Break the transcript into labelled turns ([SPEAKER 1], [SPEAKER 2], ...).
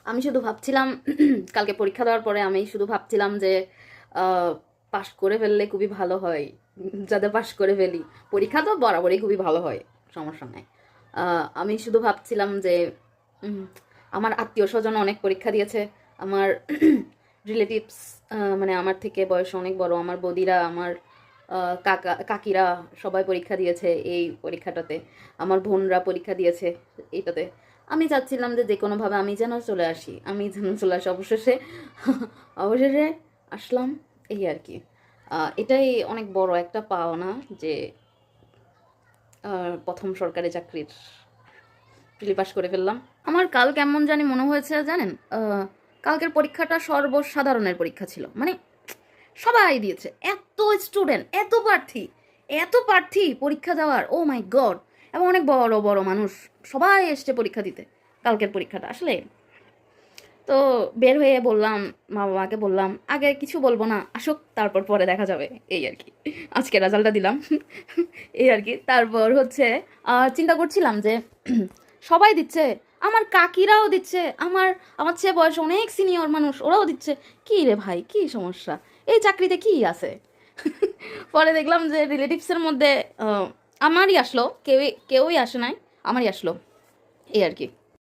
[SPEAKER 1] আমি শুধু ভাবছিলাম কালকে পরীক্ষা দেওয়ার পরে আমি শুধু ভাবছিলাম যে পাশ করে ফেললে খুবই ভালো হয়। যাতে পাশ করে ফেলি, পরীক্ষা তো বরাবরই খুবই ভালো হয়, সমস্যা নাই। আমি শুধু ভাবছিলাম যে উম, আমার আত্মীয় স্বজন অনেক পরীক্ষা দিয়েছে, আমার রিলেটিভস, মানে আমার থেকে বয়স অনেক বড় আমার বৌদিরা, আমার কাকিরা সবাই পরীক্ষা দিয়েছে এই পরীক্ষাটাতে, আমার বোনরা পরীক্ষা দিয়েছে এইটাতে। আমি চাচ্ছিলাম যে কোনোভাবে আমি যেন চলে আসি, অবশেষে অবশেষে আসলাম, এই আর কি। এটাই অনেক বড় একটা পাওনা যে প্রথম সরকারি চাকরির প্রিলি পাস করে ফেললাম। আমার কাল কেমন জানি মনে হয়েছে জানেন, কালকের পরীক্ষাটা সর্বসাধারণের পরীক্ষা ছিল, মানে সবাই দিয়েছে, এত স্টুডেন্ট, এত প্রার্থী পরীক্ষা দেওয়ার, ও মাই গড। এবং অনেক বড় বড় মানুষ সবাই এসছে পরীক্ষা দিতে। কালকের পরীক্ষাটা আসলে, তো বের হয়ে বললাম, মা বাবাকে বললাম আগে কিছু বলবো না, আসুক তারপর পরে দেখা যাবে, এই আর কি। আজকে রেজাল্টটা দিলাম এই আর কি। তারপর হচ্ছে চিন্তা করছিলাম যে সবাই দিচ্ছে, আমার কাকিরাও দিচ্ছে, আমার আমার চেয়ে বয়স অনেক সিনিয়র মানুষ ওরাও দিচ্ছে। কি রে ভাই, কি সমস্যা, এই চাকরিতে কি আছে? পরে দেখলাম যে রিলেটিভসের মধ্যে আমারই আসলো, কেউই আসে নাই, আমারই আসলো, এই আর কি।